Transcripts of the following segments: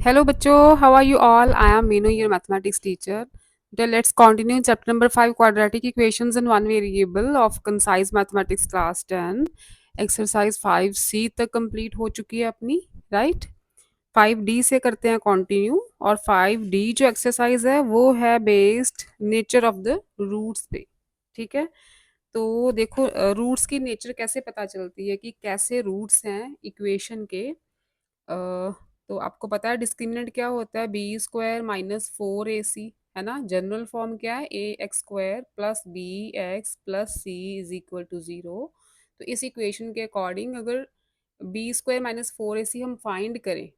Hello, bachcho. How are you all? I am Meenu, your mathematics teacher. Then let's continue chapter number 5 quadratic equations in one variable of concise mathematics class 10. Exercise 5C तक complete हो चुकी है अपनी, right? 5D से करते हैं continue और 5D जो एक्सरसाइज है वो है based nature of the roots पे। ठीक है, तो देखो रूट्स की नेचर कैसे पता चलती है कि कैसे रूट्स हैं इक्वेशन के। तो आपको पता है डिस्क्रिमिनेंट क्या होता है, बी स्क्वायर माइनस फोर ए सी, है ना। जनरल फॉर्म क्या है, A X square plus B X plus C is equal to zero. तो इस इक्वेशन के अकॉर्डिंग अगर बी स्क्वायर माइनस फोर ए सी हम फाइंड करें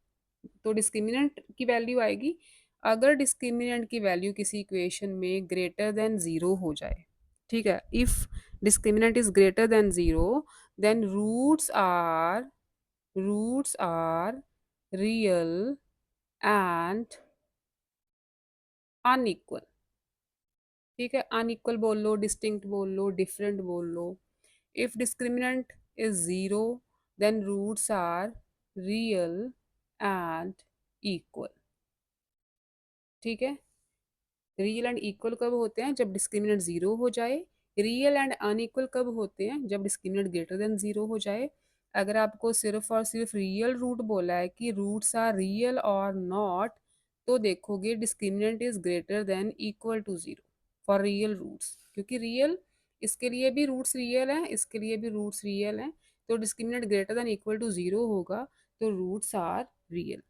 तो डिस्क्रिमिनेंट की वैल्यू आएगी। अगर डिस्क्रिमिनेंट की वैल्यू किसी इक्वेशन में ग्रेटर देन ज़ीरो हो जाए, ठीक है, if discriminant is greater than zero, then roots are real and unequal. ठीक है, अनइक्वल बोल लो, डिस्टिंक्ट बोल लो, डिफरेंट बोल लो। If discriminant is zero, then roots are real and equal. ठीक है, रियल एंड इक्वल कब होते हैं, जब डिस्क्रिमिनेंट ज़ीरो हो जाए। रियल एंड अनइक्वल कब होते हैं, जब डिस्क्रिमिनेंट ग्रेटर देन ज़ीरो हो जाए। अगर आपको सिर्फ और सिर्फ रियल रूट बोला है कि रूट्स आर रियल और नॉट, तो देखोगे discriminant is greater than equal to zero for real roots, क्योंकि रियल, इसके लिए भी रूट्स रियल हैं, इसके लिए भी रूट्स रियल हैं। तो discriminant greater than equal to zero होगा तो रूट्स आर रियल।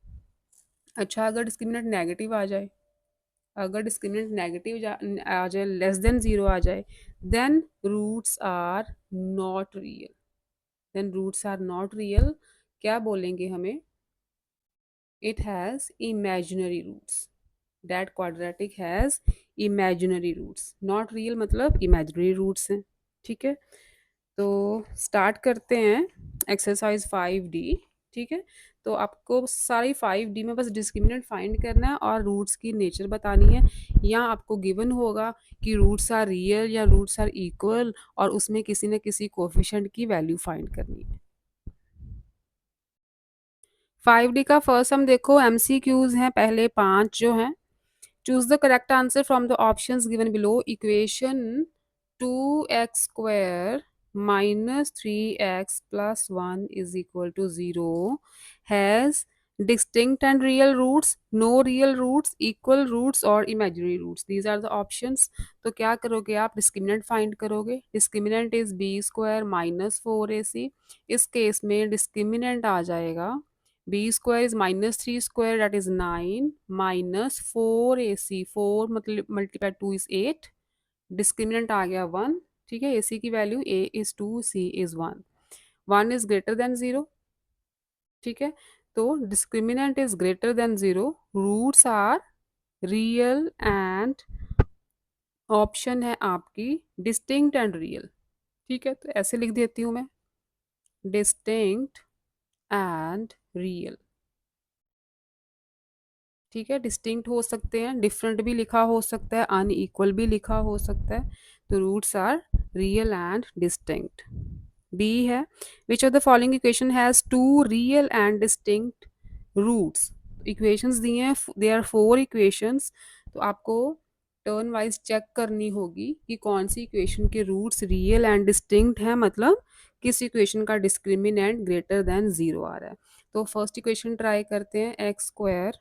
अच्छा, अगर डिस्क्रिमिनेंट नेगेटिव आ जाए, अगर डिस्क्रिमिनेंट नेगेटिव आ जाए, लेस देन ज़ीरो आ जाए, then roots are not real. Then roots are not real, क्या बोलेंगे हमें, it has imaginary roots, that quadratic has imaginary roots. Not real मतलब इमेजिनरी रूट्स हैं। ठीक है, तो स्टार्ट करते हैं एक्सरसाइज 5D। ठीक है, तो आपको सारी 5D में बस डिस्क्रिमिनेंट फाइंड करना है और रूट्स की नेचर बतानी है। यहाँ आपको गिवन होगा कि रूट्स आर रियल या रूट्स आर इक्वल और उसमें किसी न किसी कोफिशिएंट की वैल्यू फाइंड करनी है। 5D का फर्स्ट हम देखो MCQs हैं, पहले 5 जो हैं। Choose the correct answer from the options given below. Equation 2x square minus 3x plus 1 is equal to 0 has distinct and real roots, no real roots, equal roots और imaginary roots. These are the options. तो क्या करोगे आप, discriminant find करोगे। Discriminant is B square minus four A C. इस case में discriminant आ जाएगा B square is minus three square that is nine minus four A C, four मतलब multiply two is eight, discriminant आ गया one. ठीक है, ए सी की value A is two, C is one, one is greater than zero. ठीक है, तो discriminant is greater than zero, roots are real and option है आपकी डिस्टिंक्ट एंड रियल। ठीक है, तो ऐसे लिख देती हूँ मैं, डिस्टिंक्ट एंड रियल। ठीक है, डिस्टिंक्ट हो सकते हैं, डिफरेंट भी लिखा हो सकता है, अनइक्वल भी लिखा हो सकता है। तो roots are real and distinct. B है, which of the following equation has two real and distinct roots. Equations दिए हैं, दे आर फोर इक्वेशंस। तो आपको टर्न वाइज चेक करनी होगी कि कौन सी इक्वेशन के रूट्स रियल एंड डिस्टिंक्ट हैं, मतलब किस इक्वेशन का डिस्क्रिमिनेंट ग्रेटर देन जीरो आ रहा है। तो फर्स्ट इक्वेशन ट्राई करते हैं, x square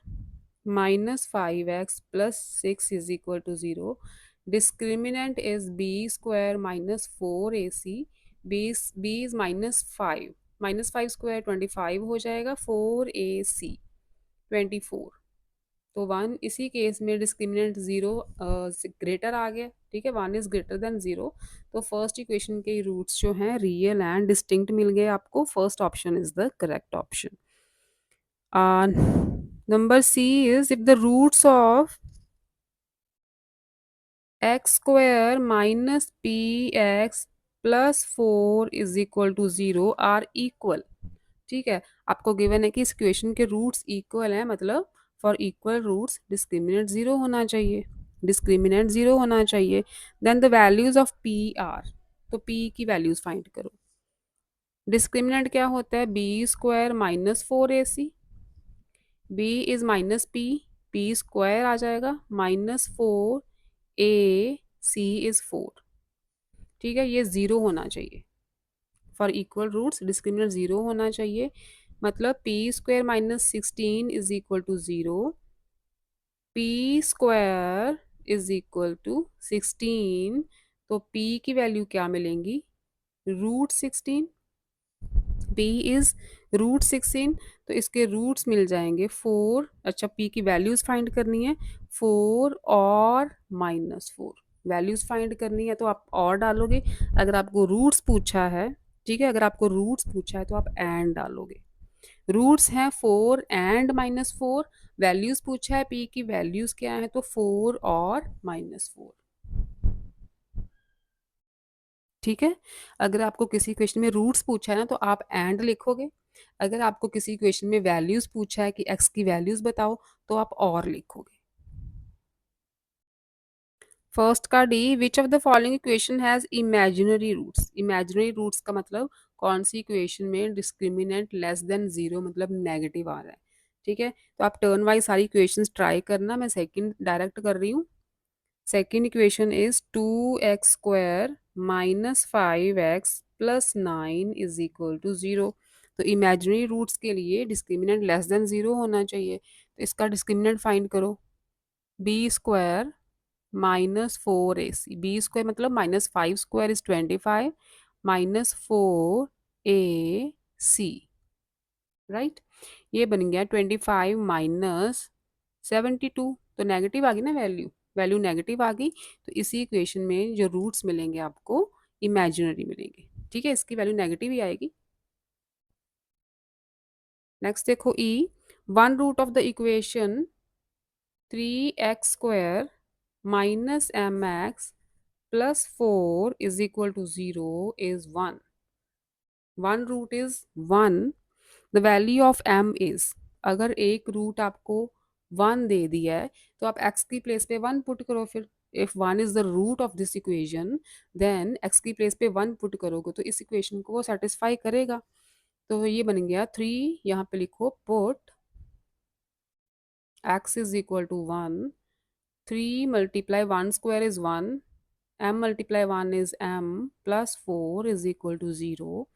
minus five x plus six is equal to zero. Discriminant is B square minus four A C, B is minus five square 25 हो जाएगा, four ए सी 24। तो one, इसी केस में डिस्क्रिमिनेंट ज़ीरो से greater आ गया। ठीक है, one is greater than zero. तो फर्स्ट इक्वेशन के रूट्स जो हैं रियल एंड डिस्टिंक्ट मिल गए आपको। First option is the correct option. Number C is, if the roots of x square minus px plus 4 is equal to 0 are equal। ठीक है, आपको given है कि इस इक्वेशन के रूट्स इक्वल हैं, मतलब for equal roots discriminant zero होना चाहिए, डिस्क्रिमिनेंट जीरो होना चाहिए। Then the values of P are, तो पी की वैल्यूज फाइंड करो। डिस्क्रिमिनेंट क्या होता है, B square minus four A C, B is minus P square आ जाएगा, -4 ए सी इज 4। ठीक है, ये ज़ीरो होना चाहिए। For equal roots discriminant zero होना चाहिए। मतलब p square -16 is equal to zero, p square is equal to 16। तो पी की वैल्यू क्या मिलेंगी, √16। पी इज √16, तो इसके रूट्स मिल जाएंगे 4। अच्छा, पी की वैल्यूज फाइंड करनी है, 4 और -4 वैल्यूज फाइंड करनी है, तो आप और डालोगे। अगर आपको रूट्स पूछा है, ठीक है, अगर आपको रूट्स पूछा है तो आप एंड डालोगे। रूट्स हैं 4 एंड -4, वैल्यूज पूछा है पी की वैल्यूज क्या है, तो 4 और -4। ठीक है, अगर आपको किसी क्वेश्चन में रूट्स पूछा है ना तो आप एंड लिखोगे। अगर आपको किसी क्वेश्चन में वैल्यूज पूछा है कि एक्स की वैल्यूज बताओ, तो आप और लिखोगे। फर्स्ट का D, which of the following equation has imaginary roots. Imaginary roots का मतलब कौन सी इक्वेशन में डिस्क्रिमिनेंट लेस देन जीरो मतलब नेगेटिव आ रहा है। ठीक है, तो आप टर्न वाइज सारी इक्वेशंस ट्राई करना, मैं सेकंड डायरेक्ट कर रही हूँ। Second equation is 2x² -5x + 9 is equal to 0। तो इमेजिनरी रूट्स के लिए डिस्क्रिमिनेंट लेस देन 0 होना चाहिए, तो इसका डिस्क्रिमिनेंट फाइंड करो। b² -4ac, b² मतलब -5² इज 25, -4ac, राइट। ये बन गया 25 -72, तो नेगेटिव आ गई ना वैल्यू, वैल्यू नेगेटिव आ गई, तो इसी इक्वेशन में जो रूट्स मिलेंगे आपको इमेजिनरी मिलेंगे। ठीक है, इसकी वैल्यू नेगेटिव ही आएगी। नेक्स्ट देखो E, one root of the equation 3x² -mx + 4 is equal to 0 is 1। One root is 1, the value of m is, अगर एक रूट आपको 1 दे दिया है तो आप x की प्लेस पे 1 पुट करो। फिर if 1 is the root of this equation, then x की प्लेस पे 1 पुट करोगे तो इस इक्वेशन को वो सेटिस्फाई करेगा। तो ये बन गया 3, यहाँ पे लिखो put x is equal to 1, 3 multiply 1 square is 1, m multiply 1 is m plus 4 is equal to 0,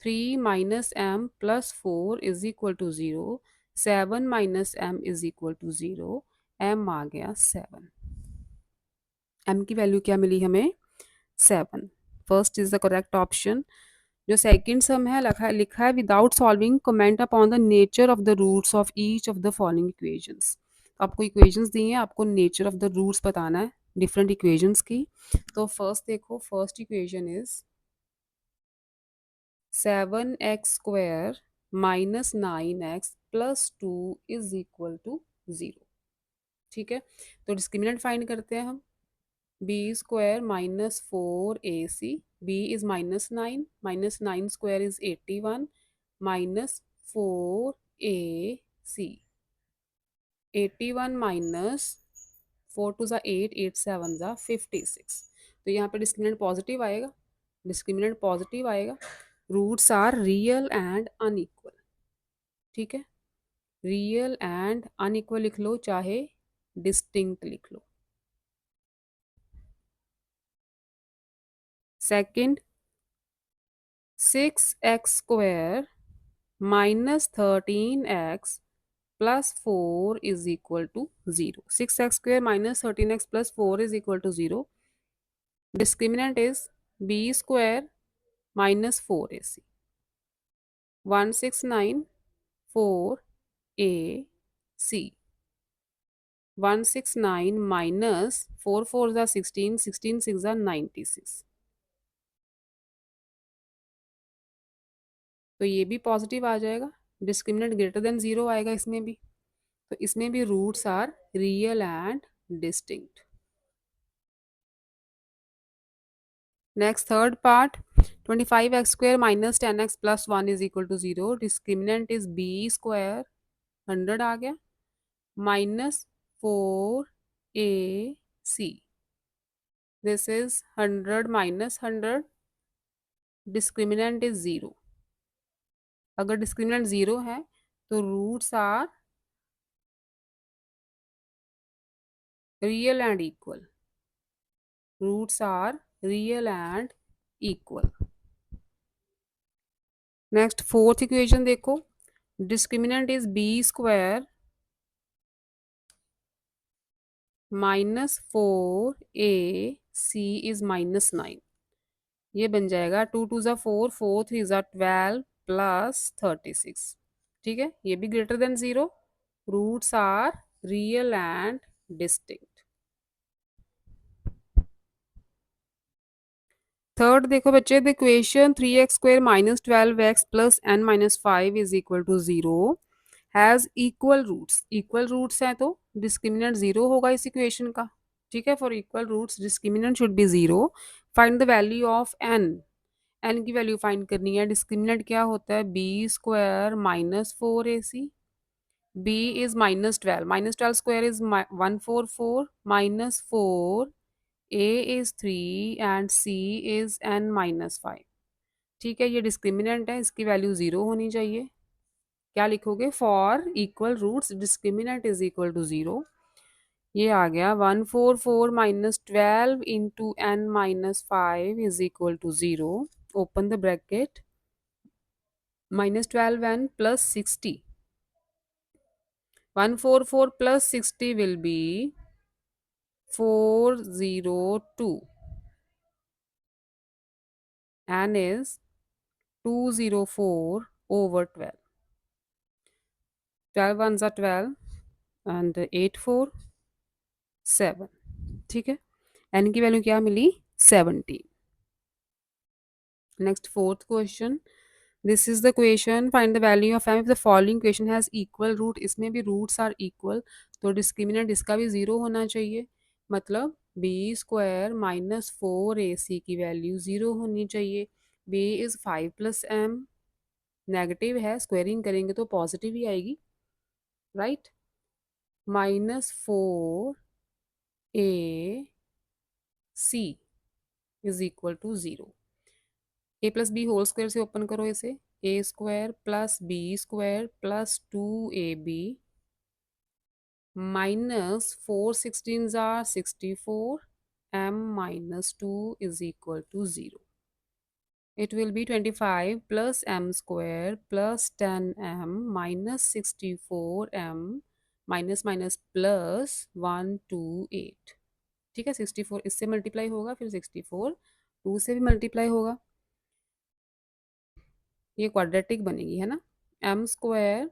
3 minus m plus 4 is equal to 0, 7 minus m is equal to 0, m आ गया 7। m की वैल्यू क्या मिली हमें, 7। First is the correct option. जो second sum है लिखा है without solving comment upon the nature of the roots of each of the following equations. तो आपको इक्वेशंस दी हैं, आपको नेचर ऑफ द रूट्स बताना है डिफरेंट इक्वेशंस की। तो फर्स्ट देखो, first equation is 7x² -9x + 2 is equal to 0। ठीक है, तो डिस्क्रिमिनेंट फाइंड करते हैं हम। b² -4ac, b is -9, -9² is 81, -4ac, 81 minus 4 two ज़ा 8, 8 7 ज़ा 56। तो यहाँ पे डिस्क्रिमिनेंट पॉजिटिव आएगा, डिस्क्रिमिनेंट पॉजिटिव आएगा। Roots are real and unequal. ठीक है, रियल एंड अनइक्वल लिख लो, चाहे डिस्टिंक्ट लिख लो। Second, 6x² -13x + 4 is equal to 0। 6x² -13x + 4 is equal to 0। Discriminant is b² -4ac, 1694ac, 169 minus 4 4 ज़ा 16, 16 6 ज़ा 96। तो ये भी पॉजिटिव आ जाएगा, डिस्क्रिमिनेंट ग्रेटर देन 0 आएगा इसमें भी। तो इसमें भी roots are real and distinct. Next third part, 25x² -10x + 1 is equal to 0। Discriminant is b², 100 आ गया, -4ac, this is 100 minus 100, discriminant is 0। अगर डिस्क्रिमिनेंट 0 है तो roots are real and equal, roots are real and equal. Next fourth equation देखो, discriminant is B square -4ac is -9। ये बन जाएगा 2 2 ज़ा 4, 4 3 ज़ा 12 +36। ठीक है, ये भी greater than zero, roots are real and distinct. Third देखो बच्चे, the equation 3x² -12x + n-5 is equal to 0 has equal roots. Equal roots हैं तो डिस्क्रिमिनेंट जीरो होगा इस इक्वेशन का। ठीक है, for equal roots discriminant should be zero. Find the value of n। N की वैल्यू फाइंड करनी है। डिस्क्रिमिनेंट क्या होता है, B square -4ac, b is -12, -12 square is 144 -4, a is 3 and c is n-5। ठीक है, ये डिस्क्रिमिनेंट है, इसकी वैल्यू जीरो होनी चाहिए। क्या लिखोगे, for equal roots discriminant is equal to zero. ये आ गया 144 -12 into n-5 is equal to zero. Open the bracket, -12n plus 60, 144 plus 60 will be 402, n is 204 over 12, 12 ones are 12 and 8 4 7। ठीक है, n की वैल्यू क्या मिली, 70। Next fourth question, this is the question, find the value of m if the following question has equal root. इसमें भी roots are equal, तो discriminant इसका भी जीरो होना चाहिए। मतलब बी स्क्वायर -4ac की वैल्यू जीरो होनी चाहिए। b इज 5 + m, नेगेटिव है, स्क्वायरिंग करेंगे तो पॉजिटिव ही आएगी, right. -4ac is equal to zero. a plus b whole square से ओपन करो इसे, a square plus b square plus 2ab -4 16 ज़ा 64, m-2 is equal to 0। It will be 25 plus m square plus 10m minus 64m minus minus plus 128। ठीक है, 64 इससे multiply होगा, फिर 64 2 से भी मल्टीप्लाई होगा, ये क्वाड्रेटिक बनेगी, है ना। M square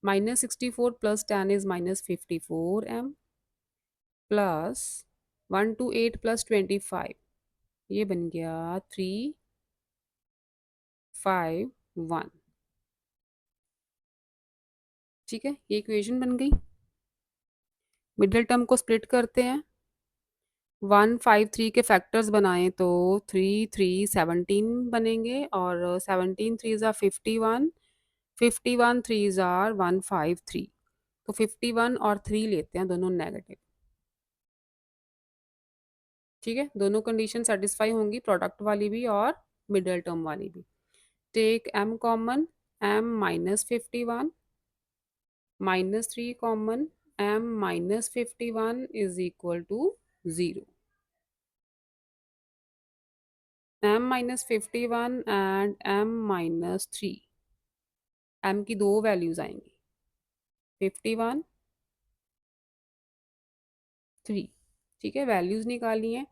-64 plus 10 is -54m plus 128 plus 25, ये बन गया 351। ठीक है, ये इक्वेशन बन गई। मिडिल टर्म को स्प्लिट करते हैं, 153 के फैक्टर्स बनाएं तो 3 3 17 बनेंगे, और 17 3 ज़ा 51, 51 3 ज़ार 153। तो 51 और 3 लेते हैं, दोनों नेगेटिव। ठीक है, दोनों कंडीशन सेटिस्फाई होंगी, प्रोडक्ट वाली भी और मिडिल टर्म वाली भी। Take m common, m-51 -3 common, m-51 is equal to 0। m-51 and m-3, m की दो वैल्यूज आएंगी, 51 3। ठीक है, वैल्यूज निकाली हैं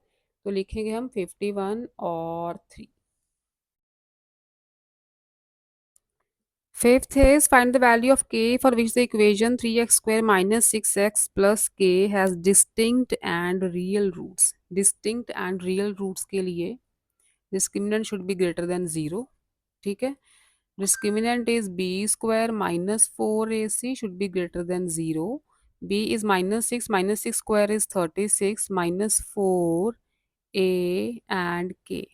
तो लिखेंगे हम 51 और 3। Fifth is find the value of k for which the equation 3x² -6x plus k has distinct and real roots. Distinct and real roots के लिए discriminant should be greater than 0. ठीक है, discriminant is b square -4ac should be greater than 0. b is -6, -6 square is 36, -4 a and k.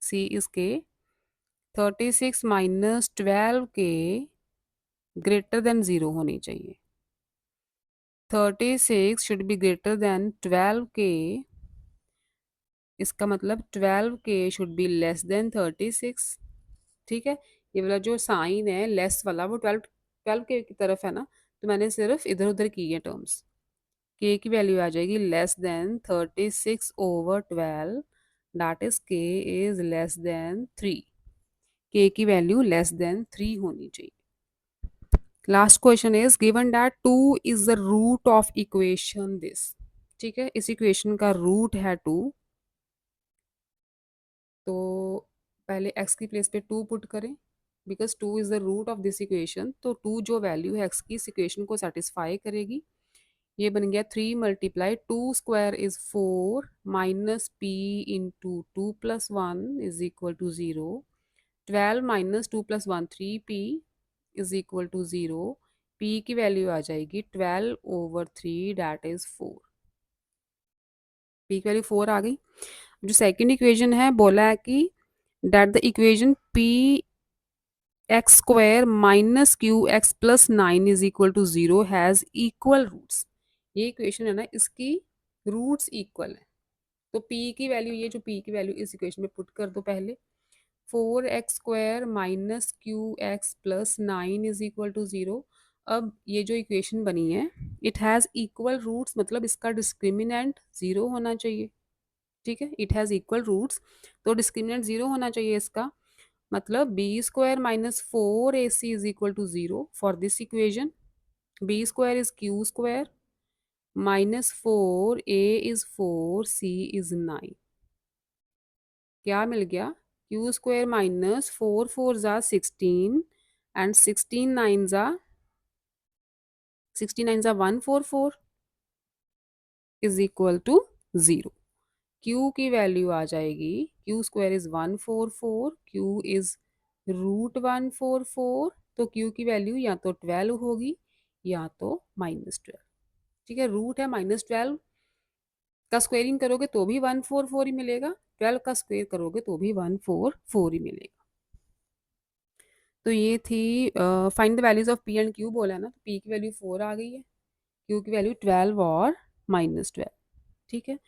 c is k, 36 -12k greater than 0 होनी चाहिए। 36 should be greater than 12k, इसका मतलब 12k should be less than 36। ठीक है, ये वाला जो sign है लेस वाला वो 12 के की तरफ है ना, तो मैंने सिर्फ इधर उधर की है टर्म्स। के की वैल्यू आ जाएगी less than 36/12, that is K is less than 3। K की वैल्यू लेस देन 3 होनी चाहिए। Last question is given that 2 is the root of equation this. ठीक है, इस इक्वेशन का रूट है 2, तो पहले x की प्लेस पे 2 पुट करें, because 2 is the root of this equation, तो 2 जो वैल्यू है x की इस इक्वेशन को सेटिस्फाई करेगी। ये बन गया 3 multiply 2 square is 4 minus p into 2 plus 1 is equal to 0। 12 minus 2 plus 1 3p is equal to 0। p की वैल्यू आ जाएगी 12/3 डैट इज 4। p की वैल्यू 4 आ गई। जो सेकंड इक्वेशन है बोला है कि that the equation p x square minus q x plus 9 is equal to 0 has equal roots. ये इक्वेशन है ना, इसकी रूट्स इक्वल है। तो p की वैल्यू, ये जो p की वैल्यू इस इक्वेशन में पुट कर दो पहले। 4x² minus q x plus 9 is equal to 0। अब ये जो इक्वेशन बनी है इट हैज़ इक्वल रूट्स, मतलब इसका डिस्क्रिमिनेंट 0 होना चाहिए। ठीक है, इट हैज़ इक्वल रूट्स, तो डिस्क्रिमिनेंट 0 होना चाहिए इसका। मतलब b² minus 4ac is equal to 0 for this equation. b² is q² minus 4a is 4c is 9। क्या मिल गया? q² माइनस 4 4 ज़ा 16 एंड 16 9 ज़ा 144 इज इक्वल टू 0। q की वैल्यू आ जाएगी, q² is 144, q is root 144, तो q की value या तो 12 होगी या तो -12। ठीक है, रूट है -12 का स्क्वेयरिंग करोगे तो भी 144 ही मिलेगा, 12 का स्क्वेयर करोगे तो भी 144 ही मिलेगा। तो ये थी find the values of p and q बोला है ना, तो p की वैल्यू 4 आ गई है, q की वैल्यू 12 और -12। ठीक है,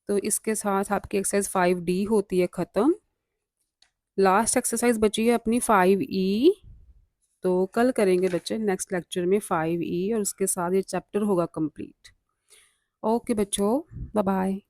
तो इसके साथ आपकी एक्सरसाइज 5D होती है ख़त्म। लास्ट एक्सरसाइज बची है अपनी 5E, तो कल करेंगे बच्चे नेक्स्ट लेक्चर में 5E, और उसके साथ ये चैप्टर होगा कंप्लीट। ओके बच्चों, बाय बाय।